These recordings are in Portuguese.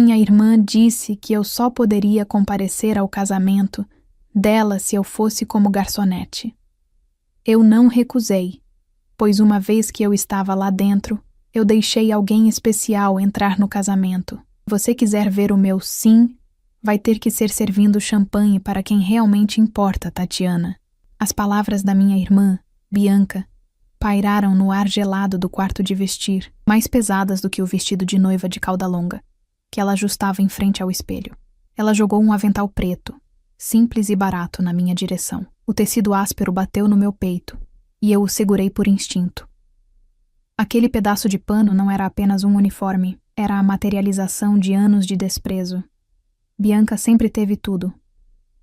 Minha irmã disse que eu só poderia comparecer ao casamento dela se eu fosse como garçonete. Eu não recusei, pois uma vez que eu estava lá dentro, eu deixei alguém especial entrar no casamento. Se você quiser ver o meu sim, vai ter que ser servindo champanhe para quem realmente importa, Tatiana. As palavras da minha irmã, Bianca, pairaram no ar gelado do quarto de vestir, mais pesadas do que o vestido de noiva de cauda longa, que ela ajustava em frente ao espelho. Ela jogou um avental preto, simples e barato, na minha direção. O tecido áspero bateu no meu peito, e eu o segurei por instinto. Aquele pedaço de pano não era apenas um uniforme, era a materialização de anos de desprezo. Bianca sempre teve tudo.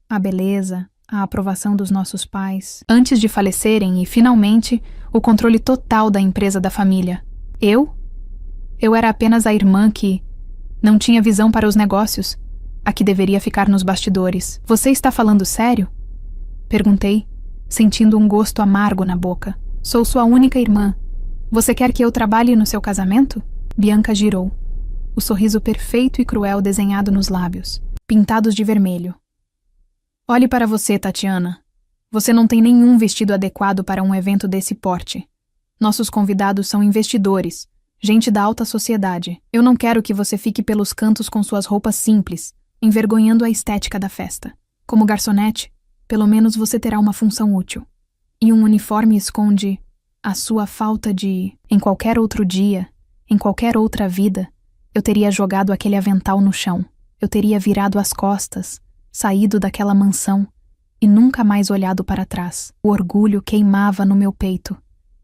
A beleza, a aprovação dos nossos pais, antes de falecerem, e, finalmente, o controle total da empresa da família. Eu? Eu era apenas a irmã que não tinha visão para os negócios, a que deveria ficar nos bastidores. Você está falando sério? Perguntei, sentindo um gosto amargo na boca. Sou sua única irmã. Você quer que eu trabalhe no seu casamento? Bianca girou, o sorriso perfeito e cruel desenhado nos lábios, pintados de vermelho. Olhe para você, Tatiana. Você não tem nenhum vestido adequado para um evento desse porte. Nossos convidados são investidores, gente da alta sociedade. Eu não quero que você fique pelos cantos com suas roupas simples, envergonhando a estética da festa. Como garçonete, pelo menos você terá uma função útil. E um uniforme esconde a sua falta de... Em qualquer outro dia, em qualquer outra vida, eu teria jogado aquele avental no chão. Eu teria virado as costas, saído daquela mansão e nunca mais olhado para trás. O orgulho queimava no meu peito,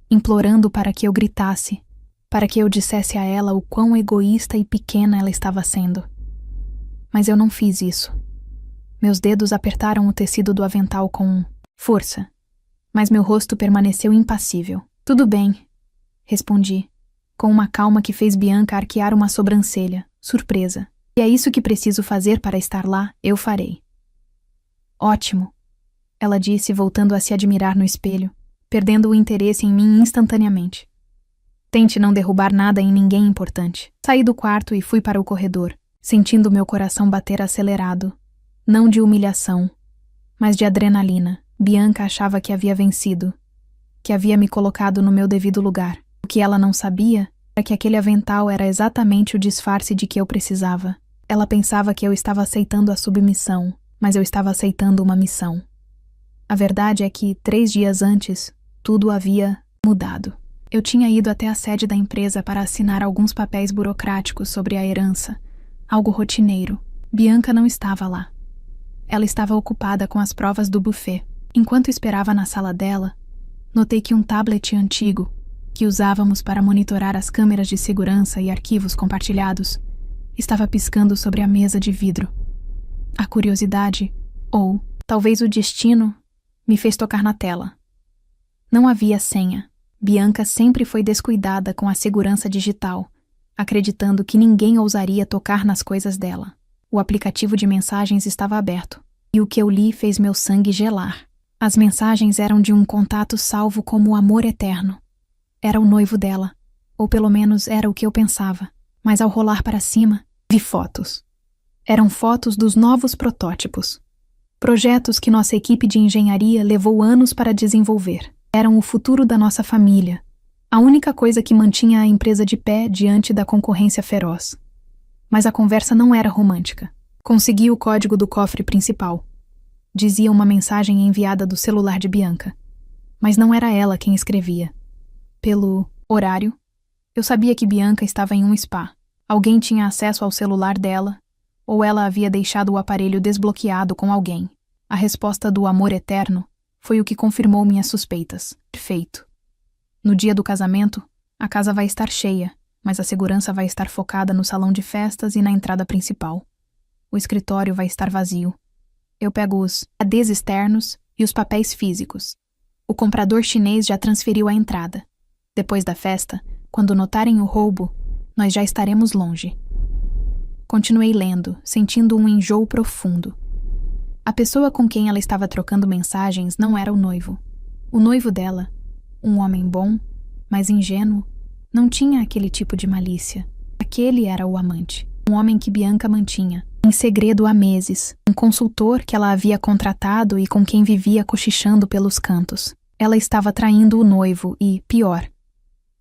implorando para que eu gritasse, para que eu dissesse a ela o quão egoísta e pequena ela estava sendo. Mas eu não fiz isso. Meus dedos apertaram o tecido do avental com força, mas meu rosto permaneceu impassível. Tudo bem, respondi, com uma calma que fez Bianca arquear uma sobrancelha, surpresa. Se é isso que preciso fazer para estar lá, eu farei. Ótimo, ela disse, voltando a se admirar no espelho, perdendo o interesse em mim instantaneamente. Tente não derrubar nada em ninguém importante. Saí do quarto e fui para o corredor, sentindo meu coração bater acelerado, não de humilhação, mas de adrenalina. Bianca achava que havia vencido, que havia me colocado no meu devido lugar. O que ela não sabia era que aquele avental era exatamente o disfarce de que eu precisava. Ela pensava que eu estava aceitando a submissão, mas eu estava aceitando uma missão. A verdade é que, 3 dias antes, tudo havia mudado. Eu tinha ido até a sede da empresa para assinar alguns papéis burocráticos sobre a herança, algo rotineiro. Bianca não estava lá. Ela estava ocupada com as provas do buffet. Enquanto esperava na sala dela, notei que um tablet antigo, que usávamos para monitorar as câmeras de segurança e arquivos compartilhados, estava piscando sobre a mesa de vidro. A curiosidade, ou talvez o destino, me fez tocar na tela. Não havia senha. Bianca sempre foi descuidada com a segurança digital, acreditando que ninguém ousaria tocar nas coisas dela. O aplicativo de mensagens estava aberto, e o que eu li fez meu sangue gelar. As mensagens eram de um contato salvo como amor eterno. Era o noivo dela, ou pelo menos era o que eu pensava. Mas ao rolar para cima, vi fotos. Eram fotos dos novos protótipos. Projetos que nossa equipe de engenharia levou anos para desenvolver. Eram o futuro da nossa família. A única coisa que mantinha a empresa de pé diante da concorrência feroz. Mas a conversa não era romântica. Consegui o código do cofre principal. Dizia uma mensagem enviada do celular de Bianca. Mas não era ela quem escrevia. Pelo horário, eu sabia que Bianca estava em um spa. Alguém tinha acesso ao celular dela, ou ela havia deixado o aparelho desbloqueado com alguém. A resposta do amor eterno foi o que confirmou minhas suspeitas. Perfeito. No dia do casamento, a casa vai estar cheia, mas a segurança vai estar focada no salão de festas e na entrada principal. O escritório vai estar vazio. Eu pego os ADs externos e os papéis físicos. O comprador chinês já transferiu a entrada. Depois da festa, quando notarem o roubo, nós já estaremos longe. Continuei lendo, sentindo um enjoo profundo. A pessoa com quem ela estava trocando mensagens não era o noivo. O noivo dela, um homem bom, mas ingênuo, não tinha aquele tipo de malícia. Aquele era o amante. um homem que Bianca mantinha, em segredo há meses, um consultor que ela havia contratado e com quem vivia cochichando pelos cantos. Ela estava traindo o noivo e, pior,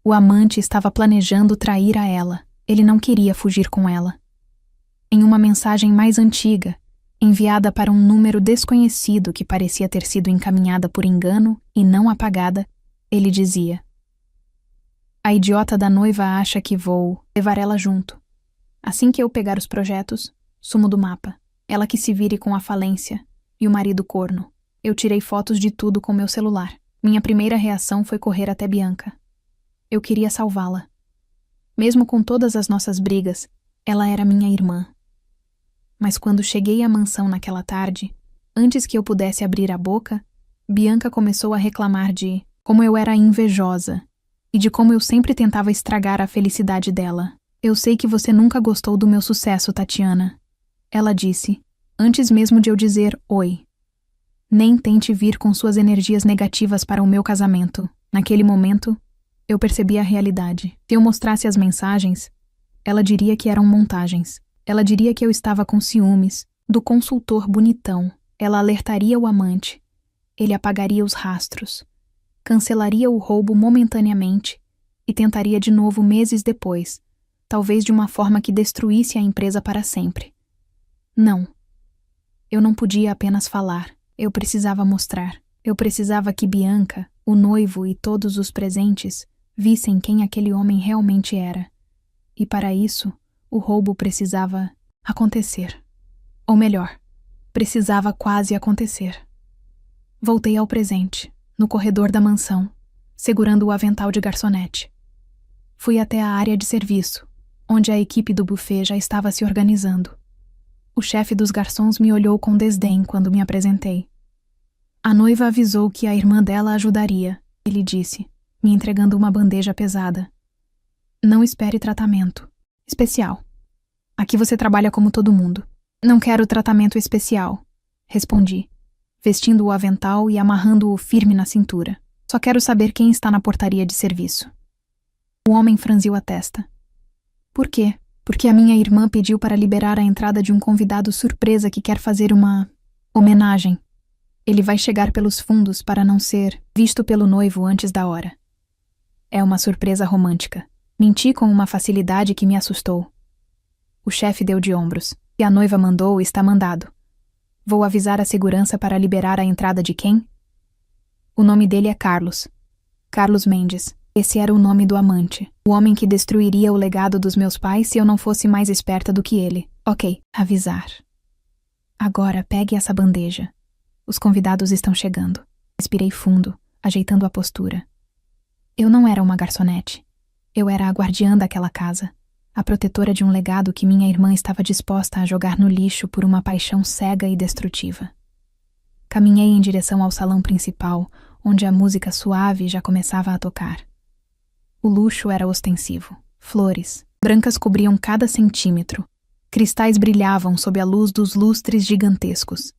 o amante estava planejando trair a ela. Ele não queria fugir com ela. Em uma mensagem mais antiga, enviada para um número desconhecido que parecia ter sido encaminhada por engano e não apagada, ele dizia: "A idiota da noiva acha que vou levar ela junto. Assim que eu pegar os projetos, sumo do mapa. Ela que se vire com a falência e o marido corno. Eu tirei fotos de tudo com meu celular. Minha primeira reação foi correr até Bianca. Eu queria salvá-la. Mesmo com todas as nossas brigas, ela era minha irmã. Mas quando cheguei à mansão naquela tarde, antes que eu pudesse abrir a boca, Bianca começou a reclamar de como eu era invejosa e de como eu sempre tentava estragar a felicidade dela. Eu sei que você nunca gostou do meu sucesso, Tatiana. Ela disse, antes mesmo de eu dizer oi. Nem tente vir com suas energias negativas para o meu casamento. Naquele momento, eu percebi a realidade. Se eu mostrasse as mensagens, ela diria que eram montagens. Ela diria que eu estava com ciúmes do consultor bonitão. Ela alertaria o amante. Ele apagaria os rastros. Cancelaria o roubo momentaneamente e tentaria de novo meses depois, talvez de uma forma que destruísse a empresa para sempre. Não. Eu não podia apenas falar. Eu precisava mostrar. Eu precisava que Bianca, o noivo e todos os presentes vissem quem aquele homem realmente era. E para isso, o roubo precisava acontecer. Ou melhor, precisava quase acontecer. Voltei ao presente, no corredor da mansão, segurando o avental de garçonete. Fui até a área de serviço, onde a equipe do buffet já estava se organizando. O chefe dos garçons me olhou com desdém quando me apresentei. A noiva avisou que a irmã dela ajudaria, ele disse, me entregando uma bandeja pesada. Não espere tratamento. Especial. Aqui você trabalha como todo mundo. Não quero tratamento especial, respondi, vestindo o avental e amarrando-o firme na cintura. Só quero saber quem está na portaria de serviço. O homem franziu a testa. Por quê? Porque a minha irmã pediu para liberar a entrada de um convidado surpresa que quer fazer uma homenagem. Ele vai chegar pelos fundos para não ser visto pelo noivo antes da hora. É uma surpresa romântica. Menti com uma facilidade que me assustou. O chefe deu de ombros. Se a noiva mandou, está mandado. Vou avisar a segurança para liberar a entrada de quem? O nome dele é Carlos. Carlos Mendes. Esse era o nome do amante. O homem que destruiria o legado dos meus pais se eu não fosse mais esperta do que ele. Ok, avisar. Agora pegue essa bandeja. Os convidados estão chegando. Respirei fundo, ajeitando a postura. Eu não era uma garçonete. Eu era a guardiã daquela casa, a protetora de um legado que minha irmã estava disposta a jogar no lixo por uma paixão cega e destrutiva. Caminhei em direção ao salão principal, onde a música suave já começava a tocar. O luxo era ostensivo. Flores, brancas cobriam cada centímetro. Cristais brilhavam sob a luz dos lustres gigantescos.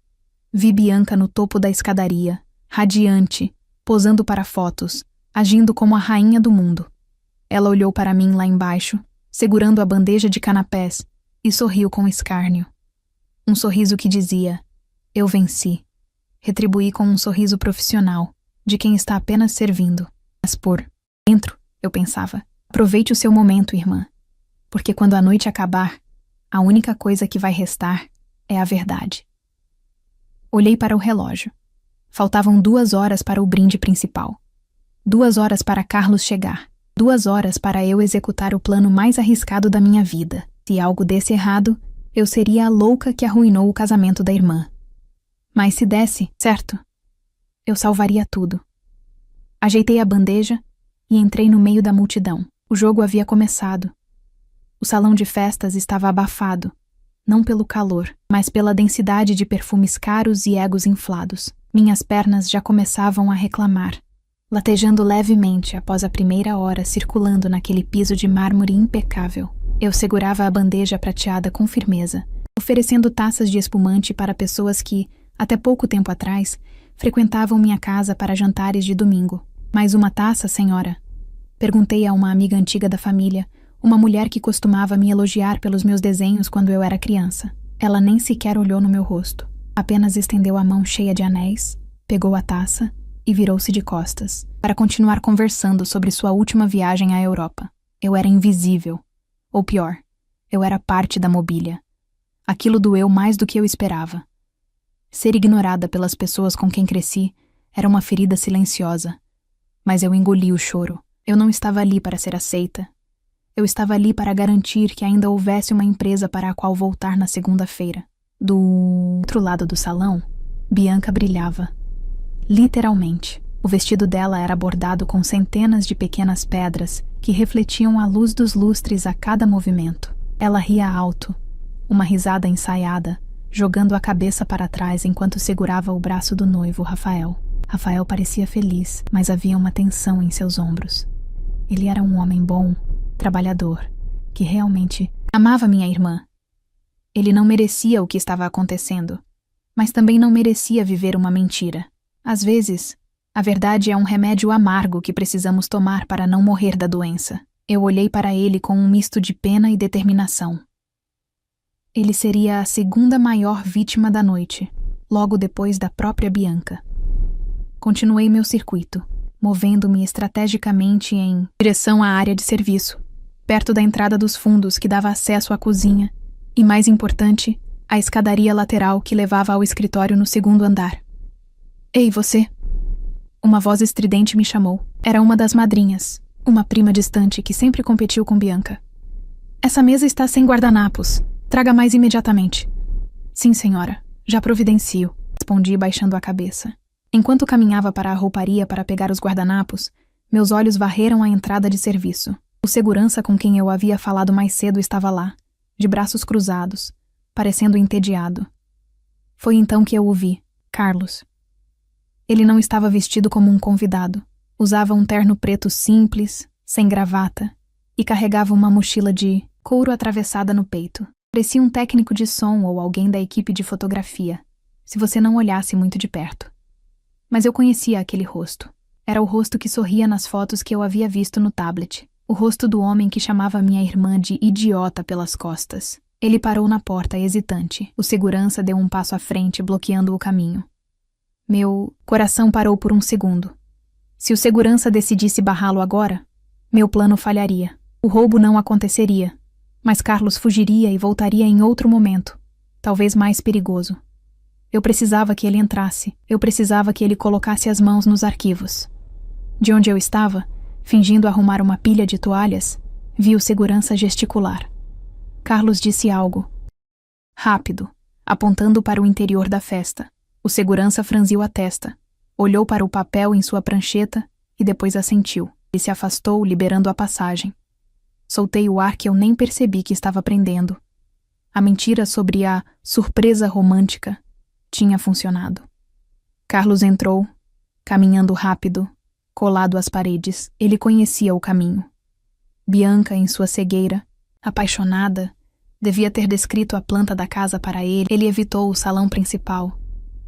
Vi Bianca no topo da escadaria, radiante, posando para fotos, agindo como a rainha do mundo. Ela olhou para mim lá embaixo, segurando a bandeja de canapés, e sorriu com escárnio. Um sorriso que dizia, eu venci. Retribuí com um sorriso profissional, de quem está apenas servindo. Mas por dentro, eu pensava, aproveite o seu momento, irmã, porque quando a noite acabar, a única coisa que vai restar é a verdade. Olhei para o relógio. Faltavam 2 horas para o brinde principal. 2 horas para Carlos chegar. 2 horas para eu executar o plano mais arriscado da minha vida. Se algo desse errado, eu seria a louca que arruinou o casamento da irmã. Mas se desse, certo, eu salvaria tudo. Ajeitei a bandeja e entrei no meio da multidão. O jogo havia começado. O salão de festas estava abafado, não pelo calor, mas pela densidade de perfumes caros e egos inflados. Minhas pernas já começavam a reclamar, latejando levemente após a primeira hora circulando naquele piso de mármore impecável. Eu segurava a bandeja prateada com firmeza, oferecendo taças de espumante para pessoas que, até pouco tempo atrás, frequentavam minha casa para jantares de domingo. Mais uma taça, senhora? Perguntei a uma amiga antiga da família, Uma mulher que costumava me elogiar pelos meus desenhos quando eu era criança. Ela nem sequer olhou no meu rosto. Apenas estendeu a mão cheia de anéis, pegou a taça e virou-se de costas, para continuar conversando sobre sua última viagem à Europa. Eu era invisível. Ou pior, eu era parte da mobília. Aquilo doeu mais do que eu esperava. Ser ignorada pelas pessoas com quem cresci era uma ferida silenciosa. Mas eu engoli o choro. Eu não estava ali para ser aceita. Eu estava ali para garantir que ainda houvesse uma empresa para a qual voltar na segunda-feira. Do outro lado do salão, Bianca brilhava. Literalmente. O vestido dela era bordado com centenas de pequenas pedras que refletiam a luz dos lustres a cada movimento. Ela ria alto, uma risada ensaiada, jogando a cabeça para trás enquanto segurava o braço do noivo, Rafael. Rafael parecia feliz, mas havia uma tensão em seus ombros. Ele era um homem bom, trabalhador, que realmente amava minha irmã. Ele não merecia o que estava acontecendo, mas também não merecia viver uma mentira. Às vezes, a verdade é um remédio amargo que precisamos tomar para não morrer da doença. Eu olhei para ele com um misto de pena e determinação. Ele seria a segunda maior vítima da noite, logo depois da própria Bianca. Continuei meu circuito, movendo-me estrategicamente em direção à área de serviço, perto da entrada dos fundos que dava acesso à cozinha e, mais importante, à escadaria lateral que levava ao escritório no segundo andar. Ei, você! Uma voz estridente me chamou. Era uma das madrinhas, uma prima distante que sempre competiu com Bianca. Essa mesa está sem guardanapos. Traga mais imediatamente. Sim, senhora. Já providencio, respondi baixando a cabeça. Enquanto caminhava para a rouparia para pegar os guardanapos, meus olhos varreram a entrada de serviço. O segurança com quem eu havia falado mais cedo estava lá, de braços cruzados, parecendo entediado. Foi então que eu o vi, Carlos. Ele não estava vestido como um convidado. Usava um terno preto simples, sem gravata, e carregava uma mochila de couro atravessada no peito. Parecia um técnico de som ou alguém da equipe de fotografia, se você não olhasse muito de perto. Mas eu conhecia aquele rosto. Era o rosto que sorria nas fotos que eu havia visto no tablet. O rosto do homem que chamava minha irmã de idiota pelas costas. Ele parou na porta, hesitante. O segurança deu um passo à frente, bloqueando o caminho. Meu coração parou por um segundo. Se o segurança decidisse barrá-lo agora, meu plano falharia. O roubo não aconteceria. Mas Carlos fugiria e voltaria em outro momento, talvez mais perigoso. Eu precisava que ele entrasse. Eu precisava que ele colocasse as mãos nos arquivos. De onde eu estava, fingindo arrumar uma pilha de toalhas, vi o segurança gesticular. Carlos disse algo. Rápido, apontando para o interior da festa. O segurança franziu a testa, olhou para o papel em sua prancheta e depois assentiu. Ele se afastou, liberando a passagem. Soltei o ar que eu nem percebi que estava prendendo. A mentira sobre a surpresa romântica tinha funcionado. Carlos entrou, caminhando rápido, colado às paredes. Ele conhecia o caminho. Bianca, em sua cegueira, apaixonada, devia ter descrito a planta da casa para ele. Ele evitou o salão principal,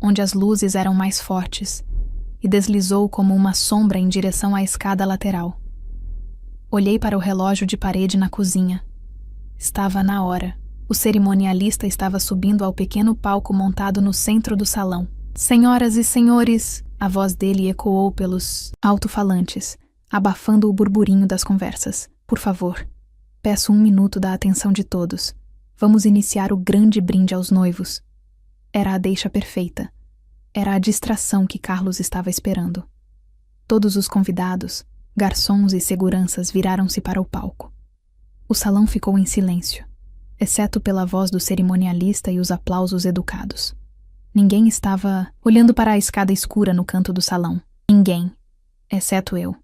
onde as luzes eram mais fortes, e deslizou como uma sombra em direção à escada lateral. Olhei para o relógio de parede na cozinha. Estava na hora. O cerimonialista estava subindo ao pequeno palco montado no centro do salão. Senhoras e senhores, a voz dele ecoou pelos alto-falantes, abafando o burburinho das conversas. Por favor, peço 1 minuto da atenção de todos. Vamos iniciar o grande brinde aos noivos. Era a deixa perfeita. Era a distração que Carlos estava esperando. Todos os convidados, garçons e seguranças viraram-se para o palco. O salão ficou em silêncio, exceto pela voz do cerimonialista e os aplausos educados. Ninguém estava olhando para a escada escura no canto do salão. Ninguém, exceto eu.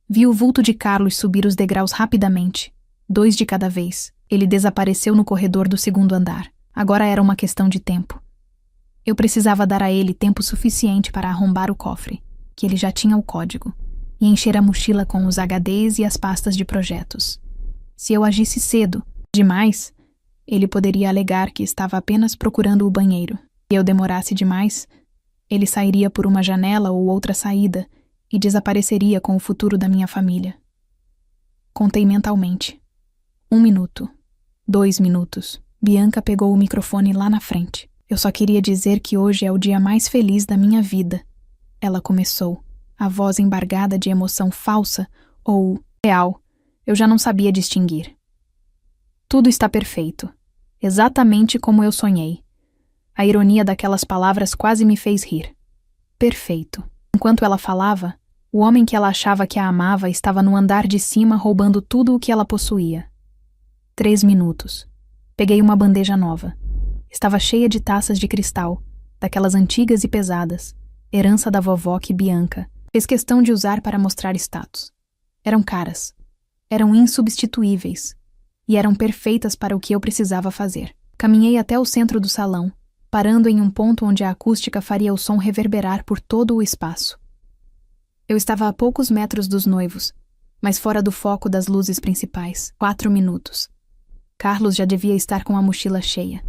Vi o vulto de Carlos subir os degraus rapidamente, 2 de cada vez. Ele desapareceu no corredor do segundo andar. Agora era uma questão de tempo. Eu precisava dar a ele tempo suficiente para arrombar o cofre, que ele já tinha o código, e encher a mochila com os HDs e as pastas de projetos. Se eu agisse cedo, demais, ele poderia alegar que estava apenas procurando o banheiro. Se eu demorasse demais, ele sairia por uma janela ou outra saída e desapareceria com o futuro da minha família. Contei mentalmente. 1 minuto. 2 minutos. Bianca pegou o microfone lá na frente. Eu só queria dizer que hoje é o dia mais feliz da minha vida. Ela começou, a voz embargada de emoção falsa ou real. Eu já não sabia distinguir. Tudo está perfeito. Exatamente como eu sonhei. A ironia daquelas palavras quase me fez rir. Perfeito. Enquanto ela falava, o homem que ela achava que a amava estava no andar de cima roubando tudo o que ela possuía. 3 minutos. Peguei uma bandeja nova. Estava cheia de taças de cristal, daquelas antigas e pesadas, herança da vovó que Bianca fez questão de usar para mostrar status. Eram caras. Eram insubstituíveis. E eram perfeitas para o que eu precisava fazer. Caminhei até o centro do salão, parando em um ponto onde a acústica faria o som reverberar por todo o espaço. Eu estava a poucos metros dos noivos, mas fora do foco das luzes principais. 4 minutos. Carlos já devia estar com a mochila cheia.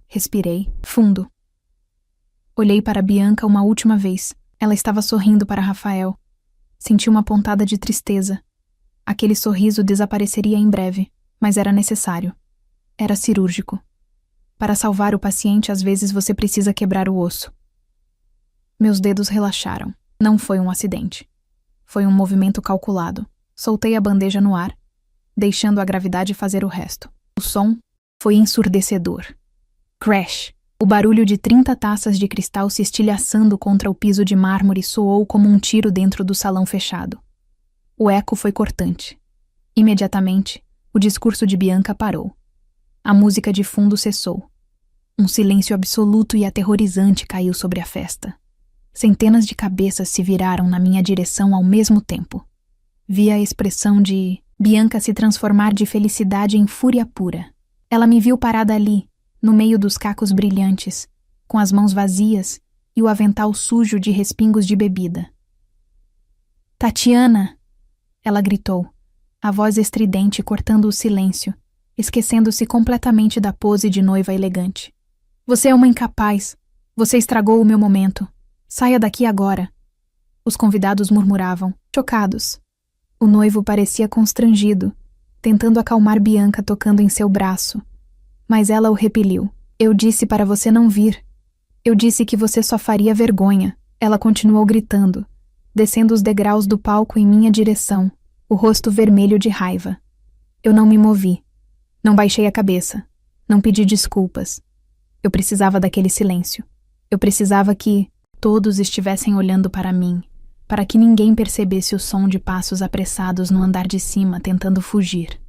Respirei, fundo. Olhei para Bianca uma última vez. Ela estava sorrindo para Rafael. Senti uma pontada de tristeza. Aquele sorriso desapareceria em breve, mas era necessário. Era cirúrgico. Para salvar o paciente, às vezes você precisa quebrar o osso. Meus dedos relaxaram. Não foi um acidente. Foi um movimento calculado. Soltei a bandeja no ar, deixando a gravidade fazer o resto. O som foi ensurdecedor. Crash! O barulho de 30 taças de cristal se estilhaçando contra o piso de mármore soou como um tiro dentro do salão fechado. O eco foi cortante. Imediatamente, o discurso de Bianca parou. A música de fundo cessou. Um silêncio absoluto e aterrorizante caiu sobre a festa. Centenas de cabeças se viraram na minha direção ao mesmo tempo. Vi a expressão de Bianca se transformar de felicidade em fúria pura. Ela me viu parada ali, no meio dos cacos brilhantes, com as mãos vazias e o avental sujo de respingos de bebida. "Tatiana!" Ela gritou, a voz estridente cortando o silêncio, esquecendo-se completamente da pose de noiva elegante. "Você é uma incapaz. Você estragou o meu momento. Saia daqui agora." Os convidados murmuravam, chocados. O noivo parecia constrangido, tentando acalmar Bianca tocando em seu braço. Mas ela o repeliu. "Eu disse para você não vir. Eu disse que você só faria vergonha." Ela continuou gritando, descendo os degraus do palco em minha direção, o rosto vermelho de raiva. Eu não me movi. Não baixei a cabeça. Não pedi desculpas. Eu precisava daquele silêncio. Eu precisava que todos estivessem olhando para mim, para que ninguém percebesse o som de passos apressados no andar de cima tentando fugir.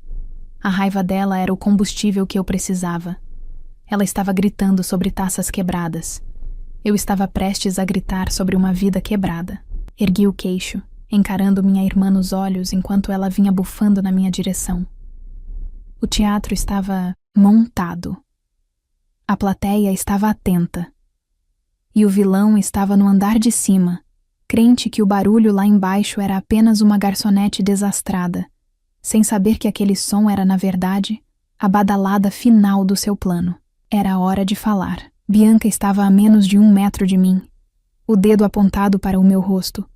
A raiva dela era o combustível que eu precisava. Ela estava gritando sobre taças quebradas. Eu estava prestes a gritar sobre uma vida quebrada. Ergui o queixo, encarando minha irmã nos olhos enquanto ela vinha bufando na minha direção. O teatro estava montado. A plateia estava atenta. E o vilão estava no andar de cima, crente que o barulho lá embaixo era apenas uma garçonete desastrada, sem saber que aquele som era, na verdade, a badalada final do seu plano. Era a hora de falar. Bianca estava a menos de 1 metro de mim, o dedo apontado para o meu rosto,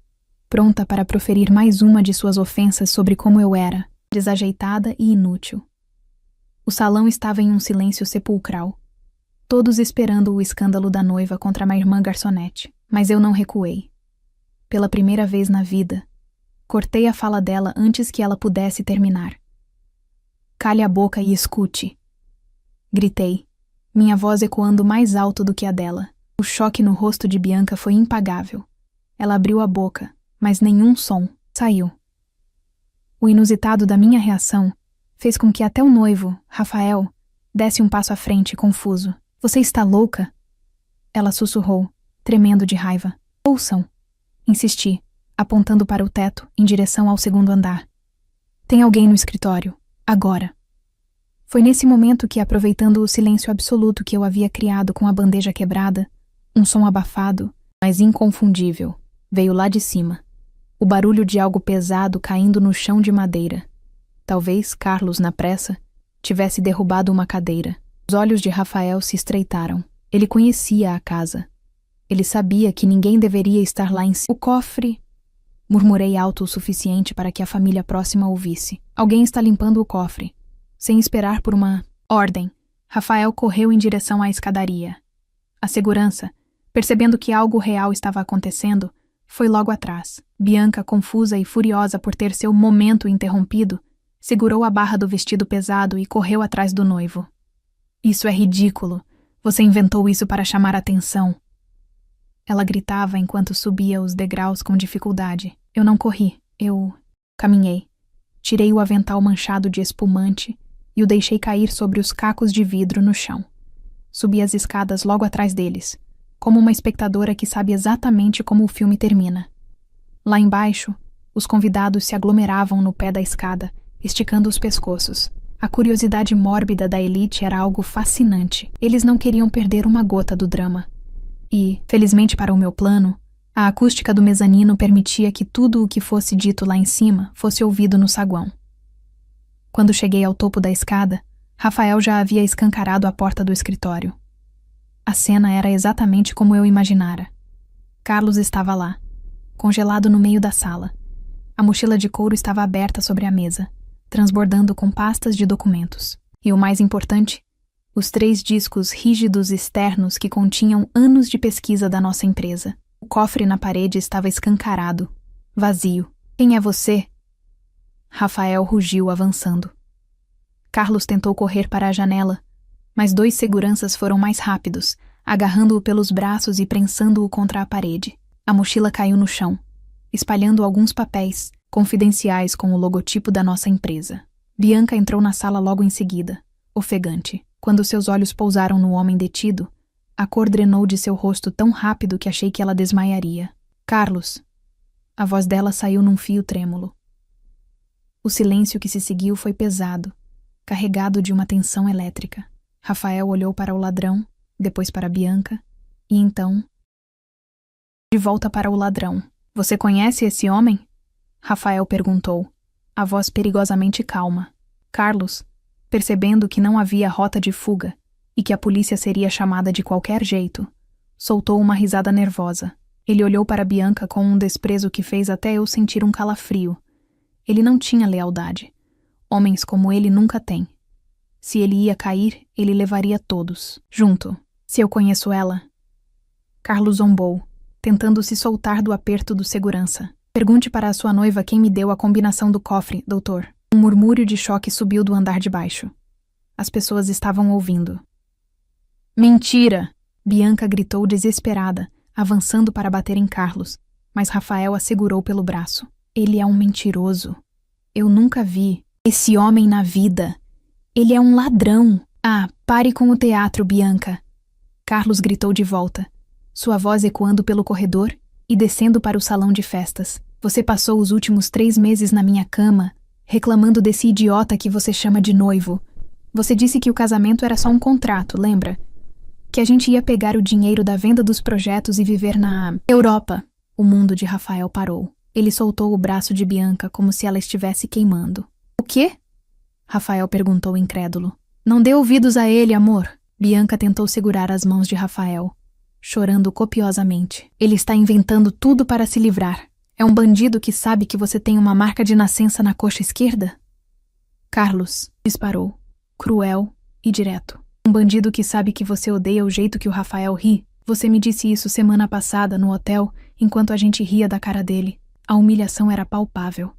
pronta para proferir mais uma de suas ofensas sobre como eu era, desajeitada e inútil. O salão estava em um silêncio sepulcral, todos esperando o escândalo da noiva contra minha irmã garçonete, mas eu não recuei. Pela primeira vez na vida, cortei a fala dela antes que ela pudesse terminar. "Cale a boca e escute!" Gritei, minha voz ecoando mais alto do que a dela. O choque no rosto de Bianca foi impagável. Ela abriu a boca, mas nenhum som saiu. O inusitado da minha reação fez com que até o noivo, Rafael, desse um passo à frente, confuso. "Você está louca?" Ela sussurrou, tremendo de raiva. "Ouçam!" Insisti, apontando para o teto, em direção ao 2º andar. "Tem alguém no escritório. Agora." Foi nesse momento que, aproveitando o silêncio absoluto que eu havia criado com a bandeja quebrada, um som abafado, mas inconfundível, veio lá de cima. O barulho de algo pesado caindo no chão de madeira. Talvez Carlos, na pressa, tivesse derrubado uma cadeira. Os olhos de Rafael se estreitaram. Ele conhecia a casa. Ele sabia que ninguém deveria estar lá em cima. "O cofre!" Murmurei alto o suficiente para que a família próxima ouvisse. Alguém está limpando o cofre. Sem esperar por uma ordem, Rafael correu em direção à escadaria. A segurança, percebendo que algo real estava acontecendo, foi logo atrás. Bianca, confusa e furiosa por ter seu momento interrompido, segurou a barra do vestido pesado e correu atrás do noivo. Isso é ridículo. Você inventou isso para chamar atenção. Ela gritava enquanto subia os degraus com dificuldade. Eu não corri. Eu caminhei. Tirei o avental manchado de espumante e o deixei cair sobre os cacos de vidro no chão. Subi as escadas logo atrás deles, como uma espectadora que sabe exatamente como o filme termina. Lá embaixo, os convidados se aglomeravam no pé da escada, esticando os pescoços. A curiosidade mórbida da elite era algo fascinante. Eles não queriam perder uma gota do drama. E, felizmente para o meu plano, a acústica do mezanino permitia que tudo o que fosse dito lá em cima fosse ouvido no saguão. Quando cheguei ao topo da escada, Rafael já havia escancarado a porta do escritório. A cena era exatamente como eu imaginara. Carlos estava lá, congelado no meio da sala. A mochila de couro estava aberta sobre a mesa, transbordando com pastas de documentos. E o mais importante, os 3 discos rígidos externos que continham anos de pesquisa da nossa empresa. O cofre na parede estava escancarado, vazio. Quem é você? Rafael rugiu avançando. Carlos tentou correr para a janela, mas 2 seguranças foram mais rápidos, agarrando-o pelos braços e prensando-o contra a parede. A mochila caiu no chão, espalhando alguns papéis confidenciais com o logotipo da nossa empresa. Bianca entrou na sala logo em seguida, ofegante. Quando seus olhos pousaram no homem detido, a cor drenou de seu rosto tão rápido que achei que ela desmaiaria. Carlos. A voz dela saiu num fio trêmulo. O silêncio que se seguiu foi pesado, carregado de uma tensão elétrica. Rafael olhou para o ladrão, depois para Bianca, e então... de volta para o ladrão. Você conhece esse homem? Rafael perguntou, a voz perigosamente calma. Carlos, percebendo que não havia rota de fuga e que a polícia seria chamada de qualquer jeito, soltou uma risada nervosa. Ele olhou para Bianca com um desprezo que fez até eu sentir um calafrio. Ele não tinha lealdade. Homens como ele nunca têm. Se ele ia cair, ele levaria todos, junto. Se eu conheço ela... Carlos zombou, tentando se soltar do aperto do segurança. Pergunte para a sua noiva quem me deu a combinação do cofre, doutor. Um murmúrio de choque subiu do andar de baixo. As pessoas estavam ouvindo. Mentira! Bianca gritou desesperada, avançando para bater em Carlos, mas Rafael a segurou pelo braço. Ele é um mentiroso. Eu nunca vi esse homem na vida. Ele é um ladrão. Ah, pare com o teatro, Bianca. Carlos gritou de volta, sua voz ecoando pelo corredor e descendo para o salão de festas. Você passou os últimos 3 meses na minha cama, reclamando desse idiota que você chama de noivo. Você disse que o casamento era só um contrato, lembra? Que a gente ia pegar o dinheiro da venda dos projetos e viver na Europa. O mundo de Rafael parou. Ele soltou o braço de Bianca como se ela estivesse queimando. O quê? Rafael perguntou incrédulo. Não dê ouvidos a ele, amor. Bianca tentou segurar as mãos de Rafael, chorando copiosamente. Ele está inventando tudo para se livrar. É um bandido que sabe que você tem uma marca de nascença na coxa esquerda? Carlos disparou, cruel e direto. Um bandido que sabe que você odeia o jeito que o Rafael ri. Você me disse isso semana passada no hotel, enquanto a gente ria da cara dele. A humilhação era palpável.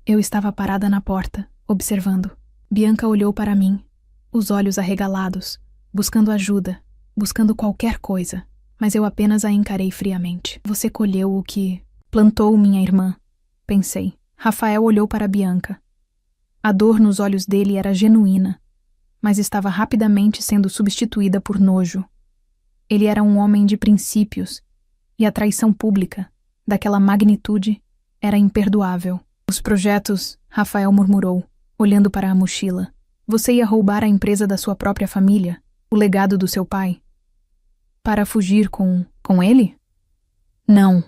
Eu estava parada na porta, observando. Bianca olhou para mim, os olhos arregalados, buscando ajuda, buscando qualquer coisa, mas eu apenas a encarei friamente. Você colheu o que plantou, minha irmã, pensei. Rafael olhou para Bianca. A dor nos olhos dele era genuína, mas estava rapidamente sendo substituída por nojo. Ele era um homem de princípios, e a traição pública, daquela magnitude, era imperdoável. Os projetos, Rafael murmurou, olhando para a mochila. Você ia roubar a empresa da sua própria família? O legado do seu pai? Para fugir com ele? Não,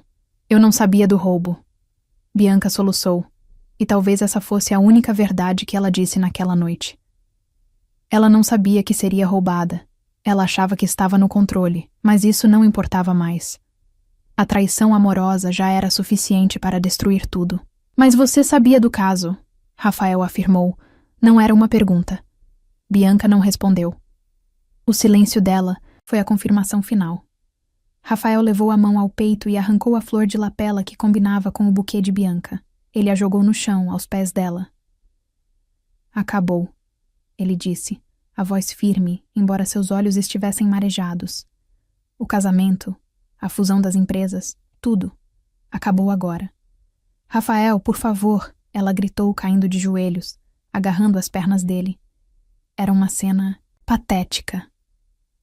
eu não sabia do roubo. Bianca soluçou, e talvez essa fosse a única verdade que ela disse naquela noite. Ela não sabia que seria roubada. Ela achava que estava no controle, mas isso não importava mais. A traição amorosa já era suficiente para destruir tudo. Mas você sabia do caso, Rafael afirmou. Não era uma pergunta. Bianca não respondeu. O silêncio dela foi a confirmação final. Rafael levou a mão ao peito e arrancou a flor de lapela que combinava com o buquê de Bianca. Ele a jogou no chão, aos pés dela. Acabou, ele disse, a voz firme, embora seus olhos estivessem marejados. O casamento, a fusão das empresas, tudo, acabou agora. Rafael, por favor, ela gritou caindo de joelhos, agarrando as pernas dele. Era uma cena patética.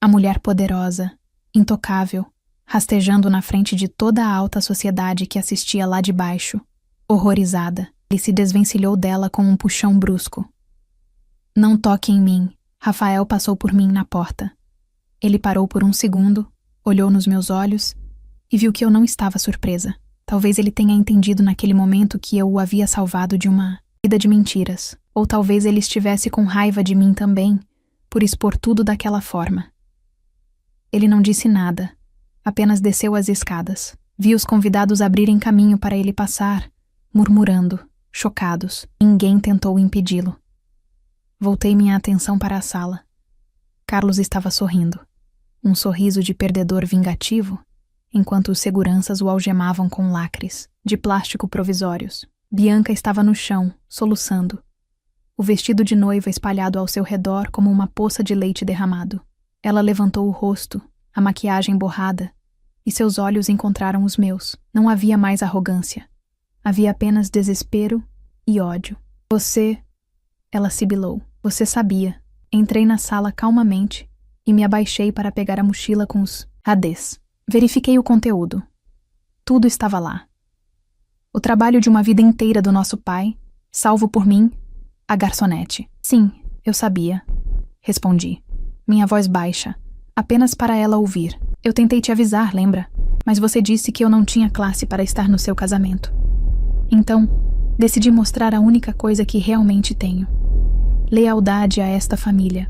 A mulher poderosa, intocável, rastejando na frente de toda a alta sociedade que assistia lá de baixo. Horrorizada, ele se desvencilhou dela com um puxão brusco. Não toque em mim. Rafael passou por mim na porta. Ele parou por um segundo, olhou nos meus olhos e viu que eu não estava surpresa. Talvez ele tenha entendido naquele momento que eu o havia salvado de uma vida de mentiras. Ou talvez ele estivesse com raiva de mim também, por expor tudo daquela forma. Ele não disse nada, apenas desceu as escadas. Vi os convidados abrirem caminho para ele passar, murmurando, chocados. Ninguém tentou impedi-lo. Voltei minha atenção para a sala. Carlos estava sorrindo. Um sorriso de perdedor vingativo, enquanto os seguranças o algemavam com lacres, de plástico provisórios. Bianca estava no chão, soluçando. O vestido de noiva espalhado ao seu redor como uma poça de leite derramado. Ela levantou o rosto, a maquiagem borrada, e seus olhos encontraram os meus. Não havia mais arrogância. Havia apenas desespero e ódio. Você... Ela sibilou. Você sabia. Entrei na sala calmamente e me abaixei para pegar a mochila com os ADs. Verifiquei o conteúdo. Tudo estava lá. O trabalho de uma vida inteira do nosso pai, salvo por mim, a garçonete. Sim, eu sabia. Respondi. Minha voz baixa, apenas para ela ouvir. Eu tentei te avisar, lembra? Mas você disse que eu não tinha classe para estar no seu casamento. Então, decidi mostrar a única coisa que realmente tenho. Lealdade a esta família.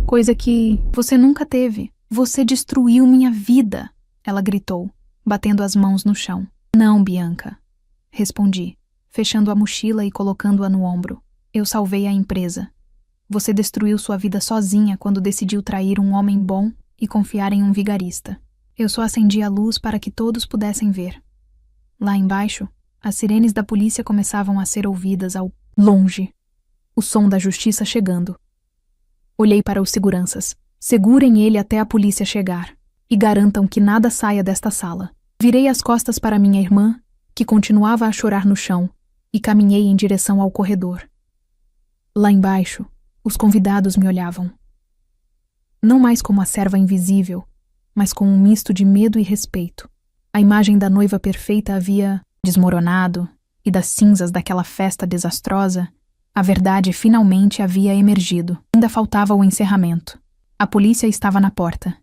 Coisa que você nunca teve. Você destruiu minha vida, ela gritou, batendo as mãos no chão. Não, Bianca, respondi, fechando a mochila e colocando-a no ombro. Eu salvei a empresa. Você destruiu sua vida sozinha quando decidiu trair um homem bom e confiar em um vigarista. Eu só acendi a luz para que todos pudessem ver. Lá embaixo, as sirenes da polícia começavam a ser ouvidas ao longe. O som da justiça chegando. Olhei para os seguranças. Segurem ele até a polícia chegar e garantam que nada saia desta sala. Virei as costas para minha irmã, que continuava a chorar no chão, e caminhei em direção ao corredor. Lá embaixo, os convidados me olhavam. Não mais como a serva invisível, mas com um misto de medo e respeito. A imagem da noiva perfeita havia desmoronado, e das cinzas daquela festa desastrosa, a verdade finalmente havia emergido. Ainda faltava o encerramento. A polícia estava na porta,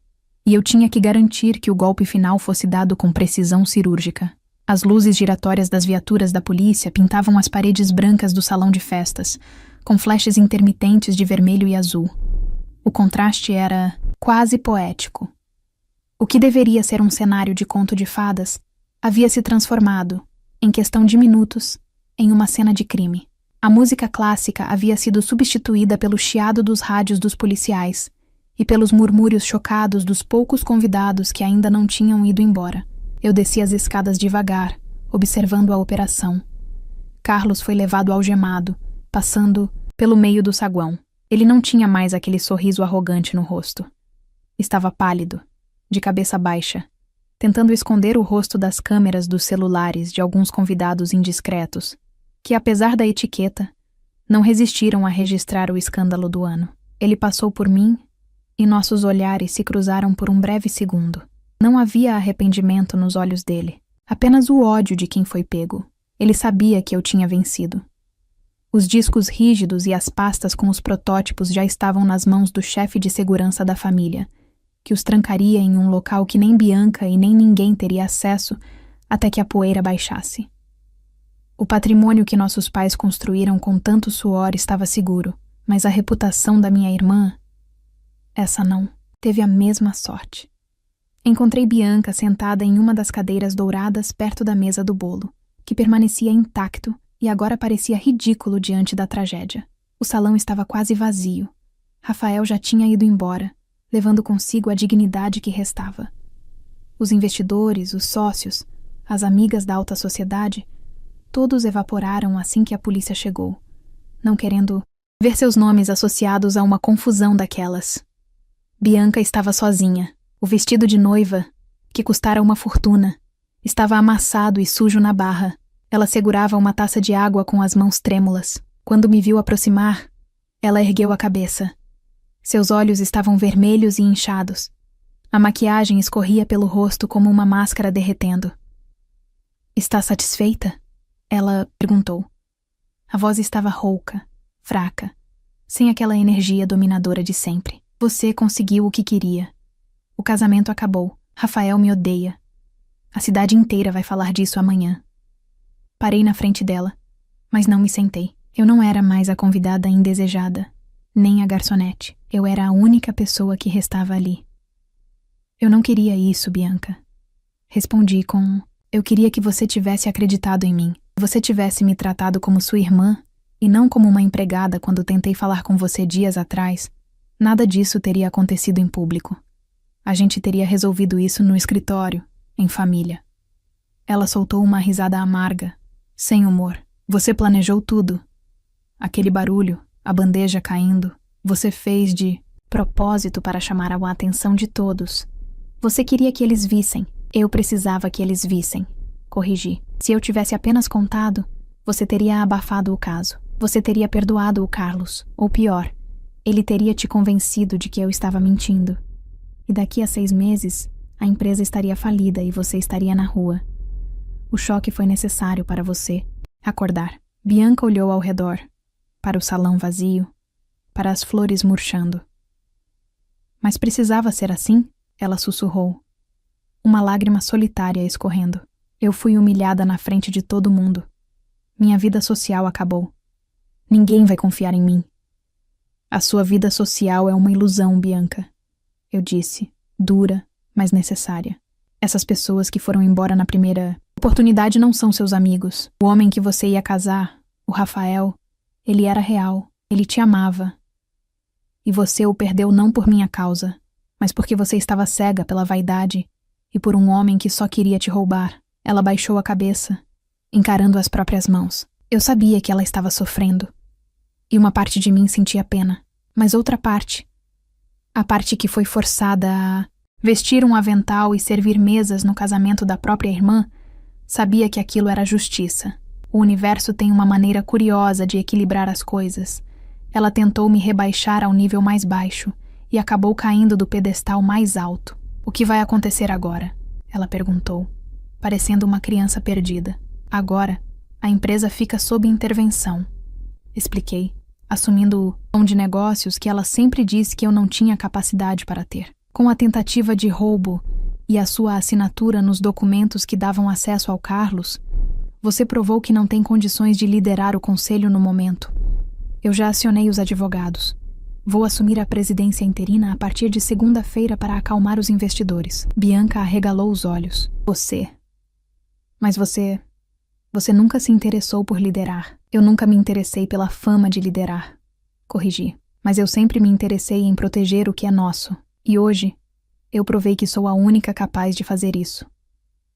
e eu tinha que garantir que o golpe final fosse dado com precisão cirúrgica. As luzes giratórias das viaturas da polícia pintavam as paredes brancas do salão de festas, com flashes intermitentes de vermelho e azul. O contraste era quase poético. O que deveria ser um cenário de conto de fadas havia se transformado, em questão de minutos, em uma cena de crime. A música clássica havia sido substituída pelo chiado dos rádios dos policiais e pelos murmúrios chocados dos poucos convidados que ainda não tinham ido embora. Eu desci as escadas devagar, observando a operação. Carlos foi levado algemado, passando pelo meio do saguão. Ele não tinha mais aquele sorriso arrogante no rosto. Estava pálido, de cabeça baixa, tentando esconder o rosto das câmeras dos celulares de alguns convidados indiscretos, que, apesar da etiqueta, não resistiram a registrar o escândalo do ano. Ele passou por mim e nossos olhares se cruzaram por um breve segundo. Não havia arrependimento nos olhos dele, apenas o ódio de quem foi pego. Ele sabia que eu tinha vencido. Os discos rígidos e as pastas com os protótipos já estavam nas mãos do chefe de segurança da família, que os trancaria em um local que nem Bianca e nem ninguém teria acesso até que a poeira baixasse. O patrimônio que nossos pais construíram com tanto suor estava seguro, mas a reputação da minha irmã, essa não, teve a mesma sorte. Encontrei Bianca sentada em uma das cadeiras douradas perto da mesa do bolo, que permanecia intacto e agora parecia ridículo diante da tragédia. O salão estava quase vazio. Rafael já tinha ido embora, levando consigo a dignidade que restava. Os investidores, os sócios, as amigas da alta sociedade, todos evaporaram assim que a polícia chegou, não querendo ver seus nomes associados a uma confusão daquelas. Bianca estava sozinha. O vestido de noiva, que custara uma fortuna, estava amassado e sujo na barra. Ela segurava uma taça de água com as mãos trêmulas. Quando me viu aproximar, ela ergueu a cabeça. Seus olhos estavam vermelhos e inchados. A maquiagem escorria pelo rosto como uma máscara derretendo. "Está satisfeita?" ela perguntou. A voz estava rouca, fraca, sem aquela energia dominadora de sempre. "Você conseguiu o que queria. O casamento acabou. Rafael me odeia. A cidade inteira vai falar disso amanhã." Parei na frente dela, mas não me sentei. Eu não era mais a convidada indesejada, nem a garçonete. Eu era a única pessoa que restava ali. "Eu não queria isso, Bianca." Respondi com: "Eu queria que você tivesse acreditado em mim. Você tivesse me tratado como sua irmã e não como uma empregada quando tentei falar com você dias atrás. Nada disso teria acontecido em público. A gente teria resolvido isso no escritório, em família." Ela soltou uma risada amarga, sem humor. "Você planejou tudo. Aquele barulho, a bandeja caindo, você fez de propósito para chamar a atenção de todos. Você queria que eles vissem. Eu precisava que eles vissem." Corrigi. "Se eu tivesse apenas contado, você teria abafado o caso. Você teria perdoado o Carlos. Ou pior, ele teria te convencido de que eu estava mentindo. E daqui a 6 meses, a empresa estaria falida e você estaria na rua. O choque foi necessário para você acordar." Bianca olhou ao redor, para o salão vazio, para as flores murchando. "Mas precisava ser assim?" ela sussurrou, uma lágrima solitária escorrendo. "Eu fui humilhada na frente de todo mundo. Minha vida social acabou. Ninguém vai confiar em mim." "A sua vida social é uma ilusão, Bianca," eu disse, dura, mas necessária. "Essas pessoas que foram embora na primeira oportunidade não são seus amigos. O homem que você ia casar, o Rafael, ele era real, ele te amava. E você o perdeu não por minha causa, mas porque você estava cega pela vaidade e por um homem que só queria te roubar." Ela baixou a cabeça, encarando as próprias mãos. Eu sabia que ela estava sofrendo. E uma parte de mim sentia pena. Mas outra parte, a parte que foi forçada a vestir um avental e servir mesas no casamento da própria irmã, sabia que aquilo era justiça. O universo tem uma maneira curiosa de equilibrar as coisas. Ela tentou me rebaixar ao nível mais baixo e acabou caindo do pedestal mais alto. "O que vai acontecer agora?" ela perguntou, parecendo uma criança perdida. "Agora, a empresa fica sob intervenção", expliquei, assumindo o tom de negócios que ela sempre disse que eu não tinha capacidade para ter. "Com a tentativa de roubo e a sua assinatura nos documentos que davam acesso ao Carlos, você provou que não tem condições de liderar o conselho no momento. Eu já acionei os advogados. Vou assumir a presidência interina a partir de segunda-feira para acalmar os investidores." Bianca arregalou os olhos. Mas você nunca se interessou por liderar." "Eu nunca me interessei pela fama de liderar", corrigi. "Mas eu sempre me interessei em proteger o que é nosso. E hoje, eu provei que sou a única capaz de fazer isso.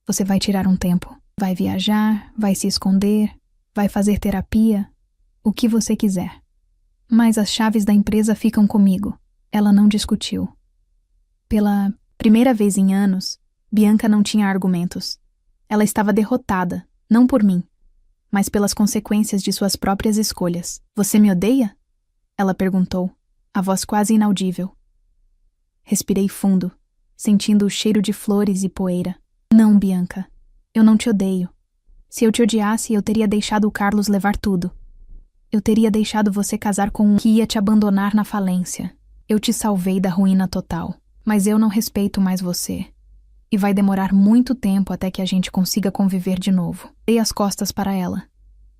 Você vai tirar um tempo. Vai viajar, vai se esconder, vai fazer terapia, o que você quiser. Mas as chaves da empresa ficam comigo." Ela não discutiu. Pela primeira vez em anos, Bianca não tinha argumentos. Ela estava derrotada, não por mim, mas pelas consequências de suas próprias escolhas. "Você me odeia?" ela perguntou, a voz quase inaudível. Respirei fundo, sentindo o cheiro de flores e poeira. "Não, Bianca, eu não te odeio. Se eu te odiasse, eu teria deixado o Carlos levar tudo. Eu teria deixado você casar com um que ia te abandonar na falência. Eu te salvei da ruína total, mas eu não respeito mais você. E vai demorar muito tempo até que a gente consiga conviver de novo." Dei as costas para ela.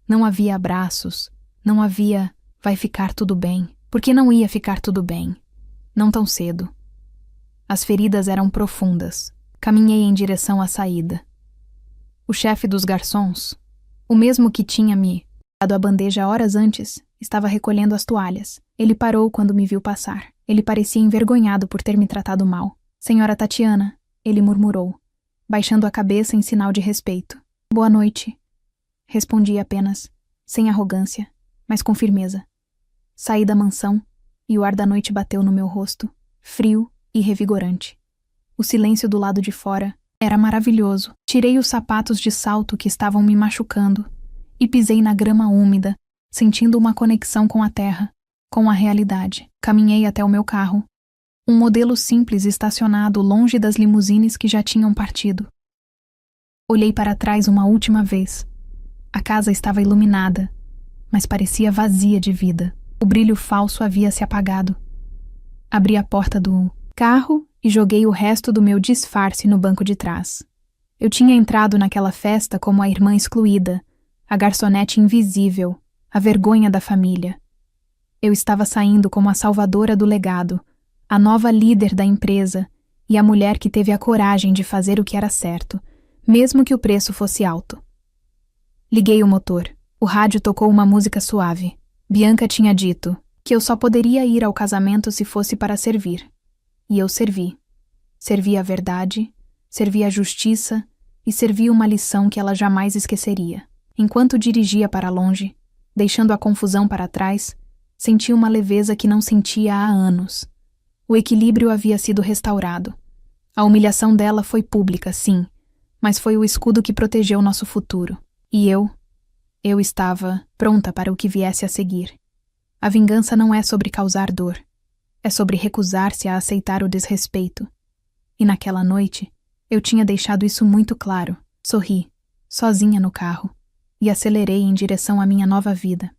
Não havia abraços, não havia "vai ficar tudo bem", porque não ia ficar tudo bem. Não tão cedo. As feridas eram profundas, Caminhei em direção à saída. O chefe dos garçons, o mesmo que tinha me dado a bandeja horas antes, estava recolhendo as toalhas. Ele parou quando me viu passar. Ele parecia envergonhado por ter me tratado mal. Senhora Tatiana, ele murmurou, baixando a cabeça em sinal de respeito. Boa noite. Respondi apenas, sem arrogância, mas com firmeza. Saí da mansão e o ar da noite bateu no meu rosto, frio e revigorante. O silêncio do lado de fora era maravilhoso. Tirei os sapatos de salto que estavam me machucando e pisei na grama úmida, sentindo uma conexão com a terra, com a realidade. Caminhei até o meu carro, um modelo simples estacionado longe das limusines que já tinham partido. Olhei para trás uma última vez. A casa estava iluminada, mas parecia vazia de vida. O brilho falso havia se apagado. Abri a porta do carro e joguei o resto do meu disfarce no banco de trás. Eu tinha entrado naquela festa como a irmã excluída, a garçonete invisível, a vergonha da família. Eu estava saindo como a salvadora do legado, a nova líder da empresa e a mulher que teve a coragem de fazer o que era certo, mesmo que o preço fosse alto. Liguei o motor. O rádio tocou uma música suave. Bianca tinha dito que eu só poderia ir ao casamento se fosse para servir. E eu servi. Servi a verdade, servi a justiça e servi uma lição que ela jamais esqueceria. Enquanto dirigia para longe, deixando a confusão para trás, senti uma leveza que não sentia há anos. O equilíbrio havia sido restaurado. A humilhação dela foi pública, sim, mas foi o escudo que protegeu nosso futuro. E eu estava pronta para o que viesse a seguir. A vingança não é sobre causar dor. É sobre recusar-se a aceitar o desrespeito. E naquela noite, eu tinha deixado isso muito claro. Sorri, sozinha no carro, e acelerei em direção à minha nova vida.